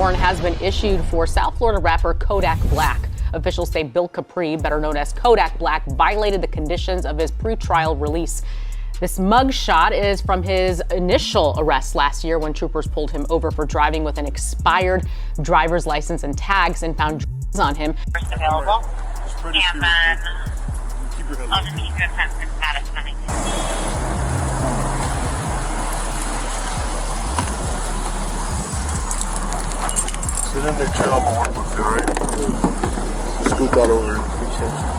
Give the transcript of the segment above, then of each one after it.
warrant has been issued for South Florida rapper Kodak Black. Officials say Bill Capri, better known as Kodak Black, violated the conditions of his pretrial release. This mugshot is from his initial arrest last year when troopers pulled him over for driving with an expired driver's license and tags and found drugs on him. First available. And then underneath the fence is status pending. Sit in there, chill. Alright? Scoot that over. Appreciate you.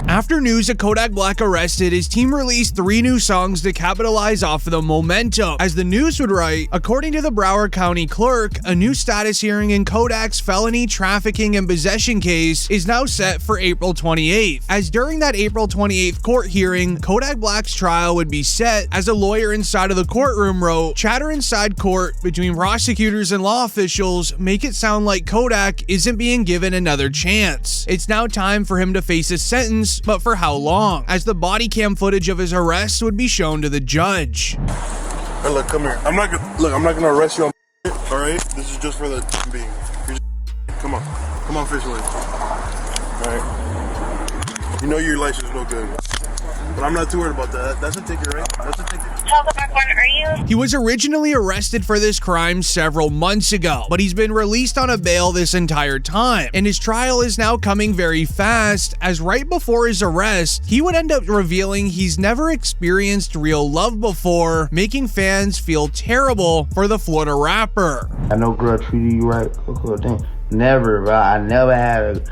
After news of Kodak Black arrested, his team released 3 new songs to capitalize off of the momentum. As the news would write, according to the Broward County clerk, a new status hearing in Kodak's felony trafficking and possession case is now set for April 28th. As during that April 28th court hearing, Kodak Black's trial would be set, as a lawyer inside of the courtroom wrote, "Chatter inside court between prosecutors and law officials make it sound like Kodak isn't being given another chance. It's now time for him to face a sentence, but for how long?" As the body cam footage of his arrest would be shown to the judge. Hey, look, come here. I'm not gonna arrest you on all right? This is just for the time being. Come on, officially. All right. You know your license is no good, but I'm not too worried about that. That's a ticket, right? That's a ticket. Tell the back one, are you? He was originally arrested for this crime several months ago, but he's been released on a bail this entire time, and his trial is now coming very fast, as right before his arrest, he would end up revealing he's never experienced real love before, making fans feel terrible for the Florida rapper. I know girl treated you right. Never, bro. I never had a bit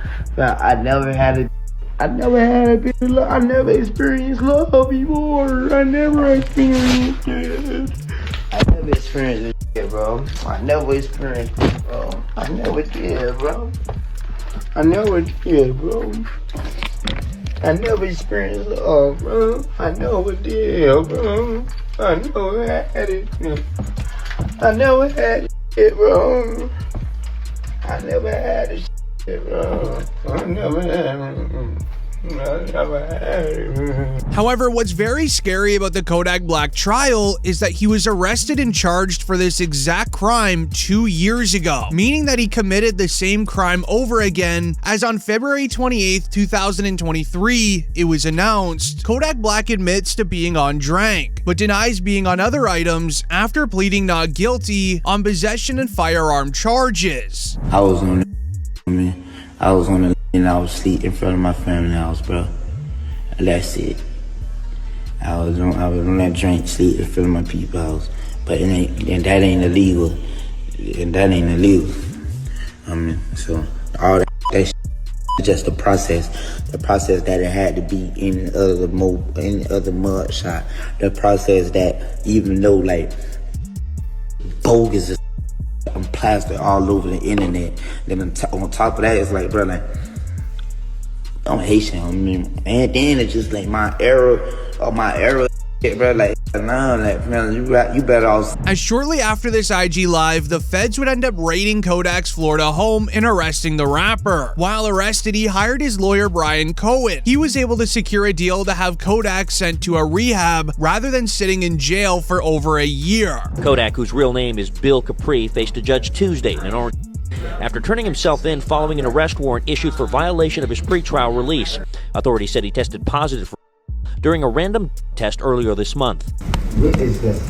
of love. I never experienced love before. I never experienced it. I never experienced it, bro. I never experienced it, bro. I never did, bro. I never did, bro. I never experienced love, bro. I never did, bro. I never had it. I never had it, bro. I never had it. However, what's very scary about the Kodak Black trial is that he was arrested and charged for this exact crime 2 years ago, meaning that he committed the same crime over again, as on February 28th, 2023, it was announced Kodak Black admits to being on drank, but denies being on other items after pleading not guilty on possession and firearm charges. I was on the and I was asleep in front of my family house, bro. That's it. I was on that drink, sleep in front of my people's house. But that ain't illegal. And that ain't illegal. So all that shit is just the process that it had to be in other mud shot. The process that even though like bogus is plastered all over the internet. Then on top of that, it's like, bro, like, I'm Haitian. I mean, and then it's just like my era, bro. Like, nah, like, man, you better off. As shortly after this IG Live, the feds would end up raiding Kodak's Florida home and arresting the rapper. While arrested, he hired his lawyer, Brian Cohen. He was able to secure a deal to have Kodak sent to a rehab rather than sitting in jail for over a year. Kodak, whose real name is Bill Capri, faced a judge Tuesday in Orange after turning himself in following an arrest warrant issued for violation of his pretrial release. Authorities said he tested positive for during a random test earlier this month. It is just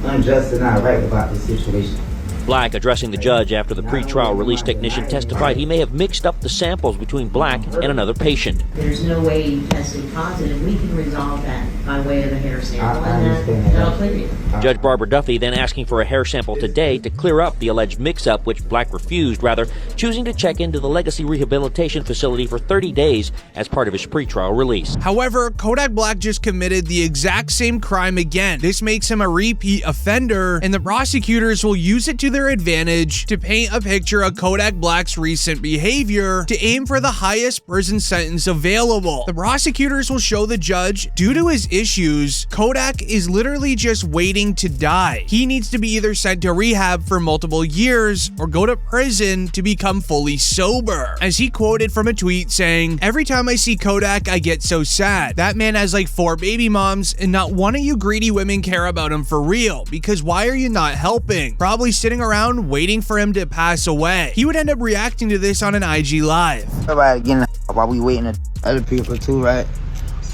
unjust and not right about this situation. Black, addressing the judge after the pretrial release technician testified he may have mixed up the samples between Black and another patient. There's no way you tested positive. We can resolve that by way of a hair sample, and that'll clear you. Judge Barbara Duffy then asking for a hair sample today to clear up the alleged mix-up, which Black refused, rather choosing to check into the Legacy Rehabilitation Facility for 30 days as part of his pretrial release. However, Kodak Black just committed the exact same crime again. This makes him a repeat offender, and the prosecutors will use it to their advantage to paint a picture of Kodak Black's recent behavior to aim for the highest prison sentence available. The prosecutors will show the judge, due to his issues, Kodak is literally just waiting to die. He needs to be either sent to rehab for multiple years or go to prison to become fully sober. As he quoted from a tweet saying, "Every time I see Kodak, I get so sad. That man has like 4 baby moms and not one of you greedy women care about him for real, because why are you not helping? Probably sitting around around waiting for him to pass away. He would end up reacting to this on an IG Live. Everybody getting while we waiting on other people too, right?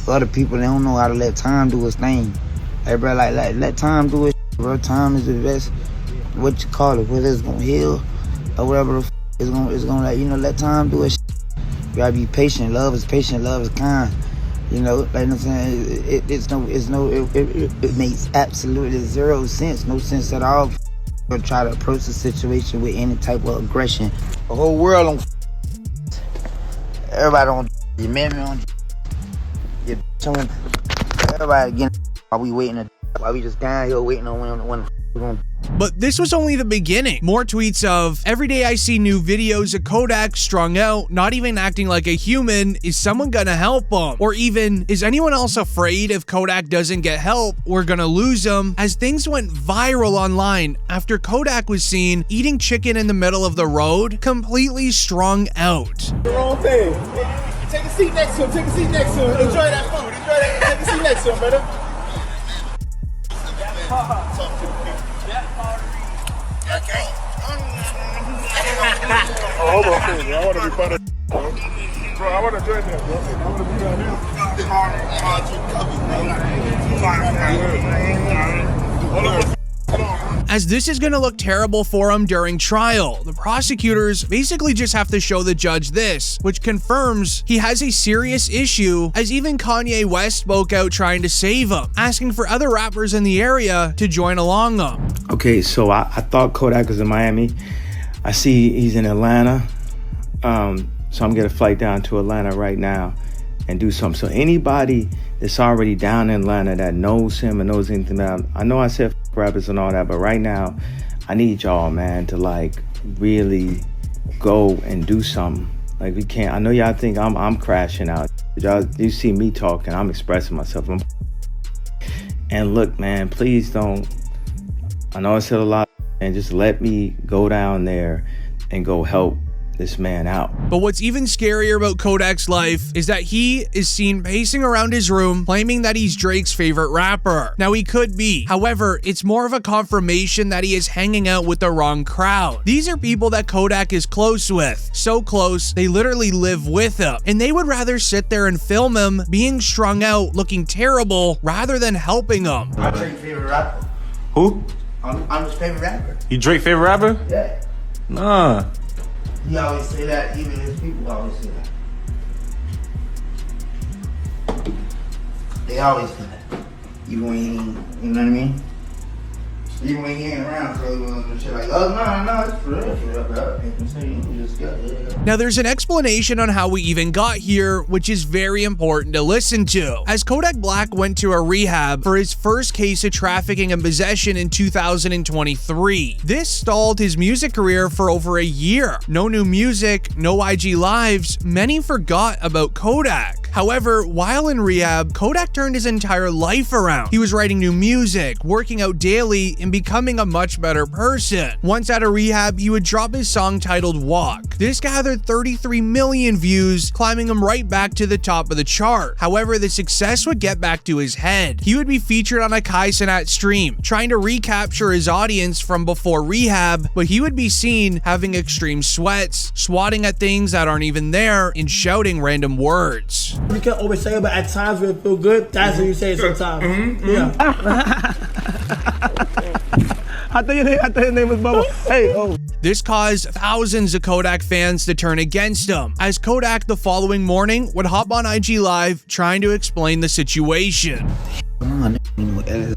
Other people, they don't know how to let time do its thing. Hey, bro, like let time do its shit, bro. Time is the best, what you call it, whether it's gonna heal or whatever it's gonna let, you know, let time do its shit. You gotta be patient. Love is patient, love is kind. You know, like I'm saying, it makes absolutely zero sense, no sense at all. Or try to approach the situation with any type of aggression. The whole world on. Everybody on. Your man on. Your someone. Everybody getting. While we waiting, while we just down here waiting on when. But this was only the beginning. More tweets of, every day I see new videos of Kodak strung out, not even acting like a human. Is someone gonna help him? Or even, is anyone else afraid if Kodak doesn't get help, we're gonna lose him? As things went viral online after Kodak was seen eating chicken in the middle of the road, completely strung out. The wrong thing. Take a seat next to him. Take a seat next to him. Enjoy that food. Enjoy that. Take a seat next to him, brother. Oh, hold on, please. I want to be part of bro, I want to join them, bro. I want to be down here. As this is going to look terrible for him during trial, the prosecutors basically just have to show the judge this, which confirms he has a serious issue, as even Kanye West spoke out trying to save him, asking for other rappers in the area to join along him. Okay, so I thought Kodak was in Miami. I see he's in Atlanta. So I'm getting a flight down to Atlanta right now and do something. So anybody that's already down in Atlanta that knows him and knows anything about him, I know I said rappers and all that, but right now I need y'all, man, to like really go and do something. Like we can't, I know y'all think I'm crashing out. Y'all, you see me talking, I'm expressing myself. And look, man, please don't, I know I said a lot, and just let me go down there and go help this man out. But what's even scarier about Kodak's life is that he is seen pacing around his room claiming that he's Drake's favorite rapper. Now he could be, however, it's more of a confirmation that he is hanging out with the wrong crowd. These are people that Kodak is close with, so close they literally live with him, and they would rather sit there and film him being strung out looking terrible rather than helping him. I'm Drake's favorite rapper. Who? I'm his favorite rapper. You Drake favorite rapper? Yeah. Nah. He always say that, even his people always say that. They always say that. Even when he ain't, you know what I mean? Even when he ain't around, so and shit like, oh, no, it's for real, bro. You just got it. Now there's an explanation on how we even got here, which is very important to listen to. As Kodak Black went to a rehab for his first case of trafficking and possession in 2023. This stalled his music career for over a year. No new music, no IG lives, many forgot about Kodak. However, while in rehab, Kodak turned his entire life around. He was writing new music, working out daily, and becoming a much better person. Once out of rehab, he would drop his song titled Walk. This gathered 33 million views, climbing him right back to the top of the chart. However, the success would get back to his head. He would be featured on a Cenat stream, trying to recapture his audience from before rehab, but he would be seen having extreme sweats, swatting at things that aren't even there, and shouting random words. You can't always say it, but at times when it feel good, that's what you say sometimes. Yeah. I thought your name was Bubba. Hey, oh. This caused thousands of Kodak fans to turn against him, as Kodak the following morning would hop on IG Live trying to explain the situation. Come on, you know,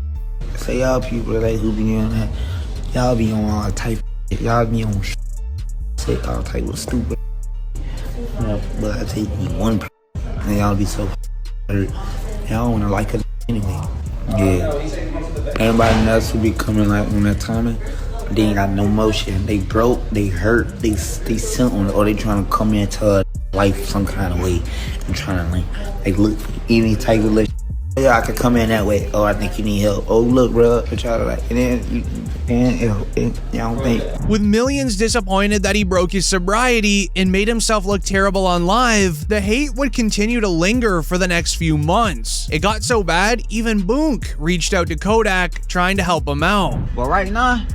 say y'all people that who be on that, y'all be on all type, y'all be on say all type of stupid. You know, but I take me one and y'all be so hurt. Y'all wanna like it anyway. Yeah. Everybody else who be coming like on that timing, they ain't got no motion. They broke, they hurt, they something, or they trying to come into life some kind of way and trying to like look any type of list. Yeah, I could come in that way. Oh, I think you need help. Oh, look, bro. Try to like, and then you don't think. With millions disappointed that he broke his sobriety and made himself look terrible on live, the hate would continue to linger for the next few months. It got so bad, even Boonk reached out to Kodak trying to help him out. But right now,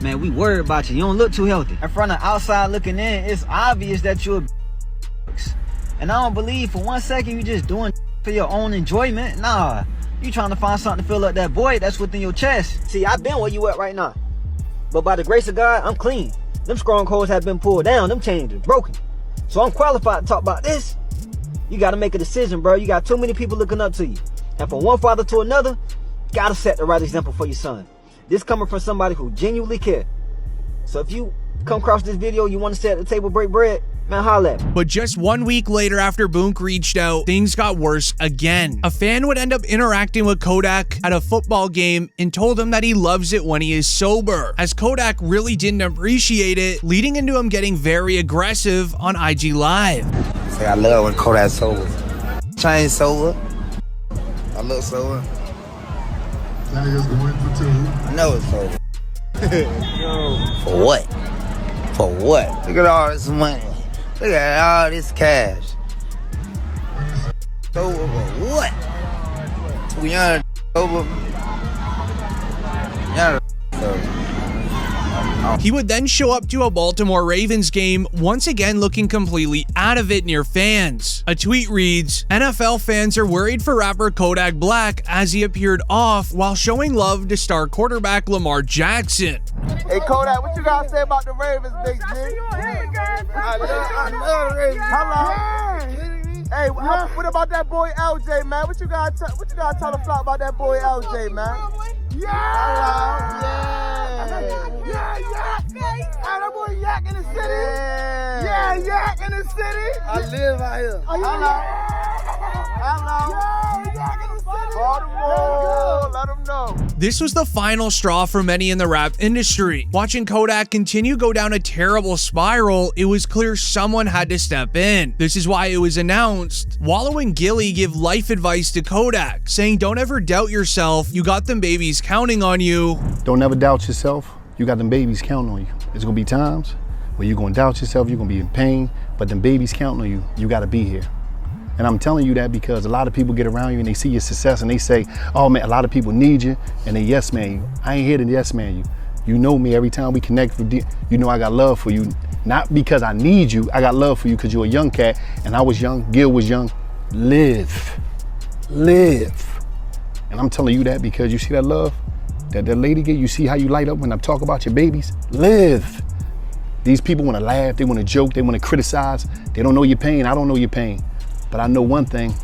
Man, we worried about you. You don't look too healthy. In front of outside looking in, it's obvious that you're a and I don't believe for 1 second you just doing for your own enjoyment. Nah, you trying to find something to fill up that void that's within your chest. See, I've been where you at right now. But by the grace of God, I'm clean. Them strongholds have been pulled down. Them chains are broken. So I'm qualified to talk about this. You got to make a decision, bro. You got too many people looking up to you. And from one father to another, got to set the right example for your son. This coming from somebody who genuinely cares. So if you come across this video, you want to sit at the table, break bread, man, holla at me. But just 1 week later after Boonk reached out, things got worse again. A fan would end up interacting with Kodak at a football game and told him that he loves it when he is sober, as Kodak really didn't appreciate it, leading into him getting very aggressive on IG Live. Say I love when Kodak's sober. Change sober. I look sober. That nigga's going for two. I know it's sober. For what? For what? Look at all this money. Look at all this cash. Sober for what? Too young sober. Young sober. He would then show up to a Baltimore Ravens game, once again looking completely out of it near fans. A tweet reads, "NFL fans are worried for rapper Kodak Black as he appeared off while showing love to star quarterback Lamar Jackson." Hey, Kodak, what you gotta say about the Ravens, Big G? I love the Ravens. Hello. Hey, what about that boy LJ, man? What you gotta tell the flock about that boy LJ, man? Yeah! That boy Yak in the city? Yeah, Yak in the city? I live out here. Hello. Yeah, Yak in the city. Baltimore, let him know. This was the final straw for many in the rap industry. Watching Kodak continue go down a terrible spiral, it was clear someone had to step in. This is why it was announced Wallow and Gilly give life advice to Kodak, saying don't ever doubt yourself, you got them babies counting on you. Don't ever doubt yourself, you got them babies counting on you. There's gonna be times where you're gonna doubt yourself, you're gonna be in pain, but them babies counting on you, you gotta be here. And I'm telling you that because a lot of people get around you and they see your success and they say, oh man, a lot of people need you, and they yes man you. I ain't here to yes man you. You know me, every time we connect, you know I got love for you. Not because I need you, I got love for you because you're a young cat and I was young, Gil was young. Live. And I'm telling you that because you see that love that lady get, you see how you light up when I talk about your babies? Live. These people wanna laugh, they wanna joke, they wanna criticize. They don't know your pain, I don't know your pain. But I know one thing,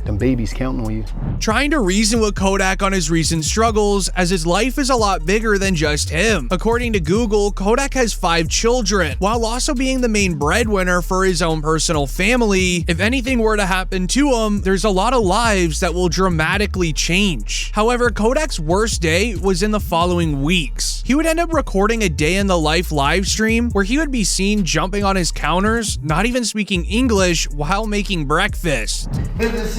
them babies counting on you. Trying to reason with Kodak on his recent struggles, as his life is a lot bigger than just him. According to Google, Kodak has 5 children, while also being the main breadwinner for his own personal family. If anything were to happen to him, there's a lot of lives that will dramatically change. However, Kodak's worst day was in the following weeks. He would end up recording a day in the life live stream where he would be seen jumping on his counters, not even speaking English, while making breakfast. Bitch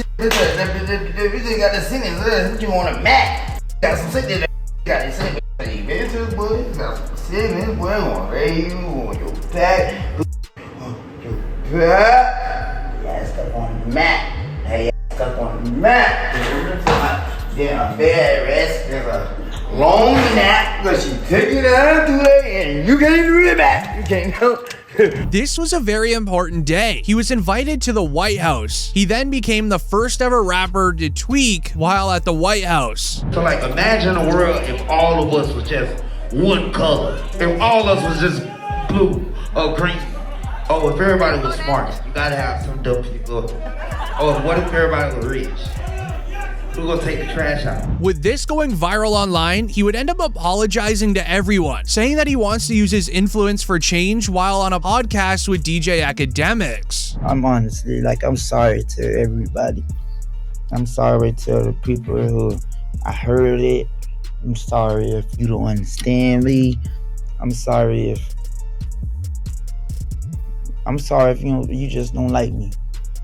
got the sentence. What you want a Mac? Got some sentence. Got the sentence. You bitches, boy. Got some sentence. Boy, I want raise you on your back. Yeah, stuck on the Mac. Hey, stuck on the Mac. Then a bed rest. There's a long nap. But she took it out today, and you can't do it back. You can't help. This was a very important day. He was invited to the White House. He then became the first ever rapper to tweak while at the White House. So like imagine a world if all of us was just one color. If all of us was just blue or green. Oh, if everybody was smart, you gotta have some dumb people. Oh, what if everybody was rich? Who's gonna take the trash out? With this going viral online, he would end up apologizing to everyone, saying that he wants to use his influence for change while on a podcast with DJ Academics. I'm honestly, I'm sorry to everybody. I'm sorry to the people who I heard it. I'm sorry if you don't understand me. I'm sorry if you just don't like me.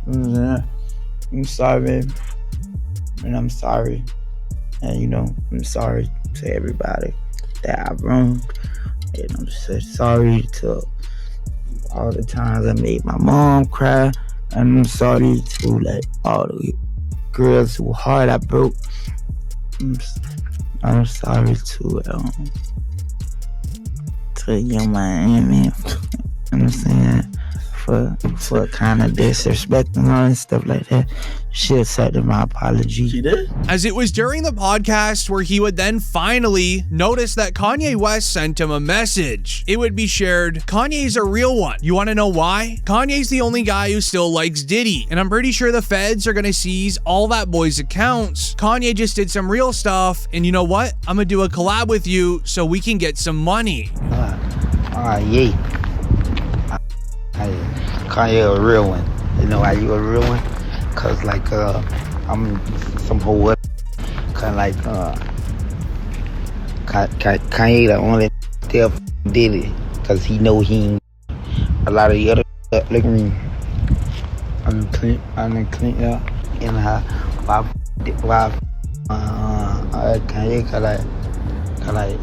I'm sorry. And I'm sorry. And I'm sorry to everybody that I wronged. And I'm so sorry to all the times I made my mom cry. And I'm sorry to all the girls whose heart I broke. I'm sorry to for your mind, man. You know what I'm saying? For kind of disrespect and all that stuff like that. She accepted my apology. She did? As it was during the podcast where he would then finally notice that Kanye West sent him a message. It would be shared, Kanye's a real one. You want to know why? Kanye's the only guy who still likes Diddy, and I'm pretty sure the feds are going to seize all that boy's accounts. Kanye just did some real stuff, and you know what? I'm going to do a collab with you so we can get some money. Yeah. Kanye a real one. You know why you a real one? Cause like I'm some whole kinda like Kanye the only still did it cause he know he ain't a lot of the other look at me. I'm clean yeah. And why Kanye cause like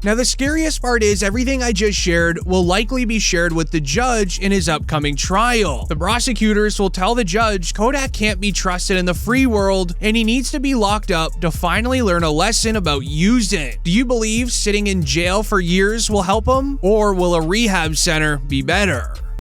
Now, the scariest part is everything I just shared will likely be shared with the judge in his upcoming trial. The prosecutors will tell the judge Kodak can't be trusted in the free world and he needs to be locked up to finally learn a lesson about using. Do you believe sitting in jail for years will help him, or will a rehab center be better?